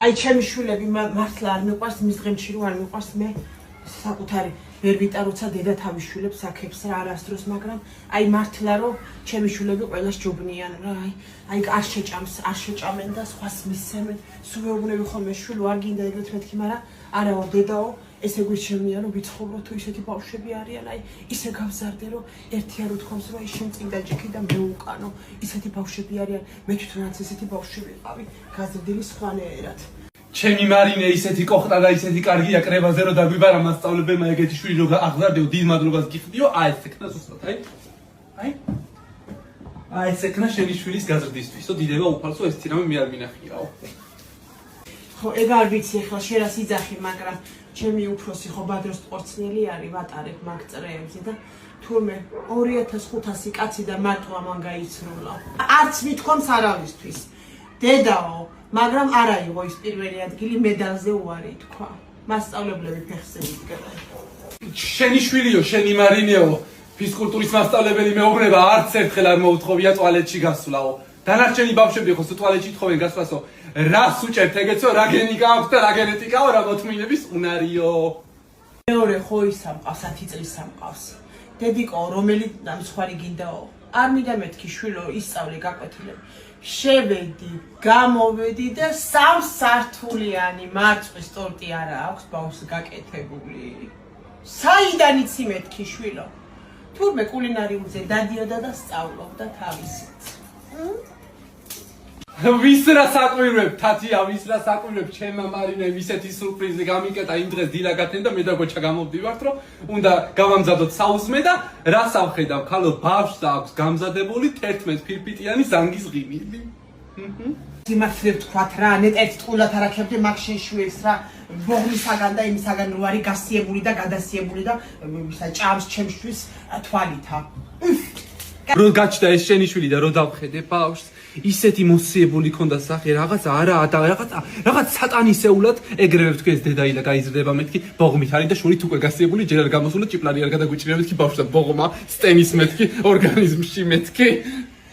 აი ჩემი შვილები მართლა არ მიყვარს მის დღემში რომ არ მიყვარს მე საკუთარი ვერ ვიტა როცა დედა თავის შვილებს აქებს რა არასდროს მაგრამ აი მართლა რომ ჩემი შვილები ყველას ჯობნიან რა აი არ შეჭამენ და სხვას მისცემენ სულ მეუბნები ხოლმე შვილო არ გინდა ეგრეთ მეთქი მაგრამ არაო დედაო ესე გვიჩვენია რომ ვიცხოვრო თუ ისეთი ბავშვები არიან აი ისე გავზარდე რომ ერთი არ უთქვამს რომ აი შენ წინდა ჯიქი და მე უკანო ისეთი ბავშვები არიან მე თვითონაც ესეთი ბავშვი ვიყავი გაზრდილი სხვანაირად ჩემი მარინე ისეთი კოხტა და ისეთი კარგია კრებაზე რომ დაგვიბარა მასწავლებელმა ეგეთი შვილი რომ აღზარდეო დიდ მადლობას გიხდიო აი ეს ეკნა ზუსტად აი ეს ეკნა შენი შვილის გაზრდისთვისო დიდება უფალსო ეს თირამე მე არ მინახიაო ხო ეგ არ ვიცი ახლა შენას იძახი მაგრამ ჩემი უფროსი ხო ბადროს პორცნელი არის ვატარებ მაგ წრეებზე და თურმე 2500 კაცი და მარტო ამან გაიცნულა არც მithkoms არავისთვის დედაო მაგრამ არა იყო ის პირველი ადგილი მედალზე უარი თქვა მასწავლებლები ფეხზე იდგნენ შენი შვილიო შენი მარინეო ფიზკულტურის მასწავლებელი მეუბნება არც ერთხელ არ მოუთხოვია ტუალეტში გასვლაო დანარჩენი ბავშვები ხო ტუალეტში თხოვენ გასვლასო რას უჭერთ ეგეცო რა გენიკა აქვს და რა გენეტიკაო რა მოთმინების უნარიო მეორე ხო ისა მყავს 10 წლის სამყავს დედიკო რომელი დამსხვარი გინდაო არ მინდა მეთქი შვილო ისწავლე გაკვეთილები შევედი გამოვედი და 3 სართულიანი მარწყვის ტორტი არა აქვს ბავშვს გაკეთებული საიდან იცი მეთქი შვილო თურმე კულინარიულზე დადიოდა და სწავლობდა თავისით ვის რა საკვირვებ თათია ვის რა საკვირვებ ჩემმა მარინემ ისეთი სურპრიზი გამიკეტა იმ დღეს დილა გათენ და მე და გოჩა გამოვდივართ რომ უნდა გავამზადოთ საუზმე და რას ავხედავ ქალო ბავშვს აქვს გამზადებული 11 ფირფიტიანი ზანგის ღიმილი სიმართლე ვთქვათ რა ნეტეთ ტყულად არაქებდი მაგ შეშვილს რა ბოღლისაგან და იმისაგან რო არის გასიებული და გადასიებული და ისა ჭამს ჩემშვის თვალითა რო გაჩნდა ეს შენი შვილი და რო დავხედე ბავშვს ისეთი მოსიებული ქონდა სახე რაღაც არა და რაღაც სატანისეულად ეგრევე თქვი ეს დედაი და გაიზრდება მეთქი ბოღმით არის და შურით უკვე გასიებული ჯერ არ გამოსულა ჭიპლარი არ გადაგვიჭირა მეთქი ბავშვს და ბოღმა სტენის მეთქი ორგანიზმში მეთქი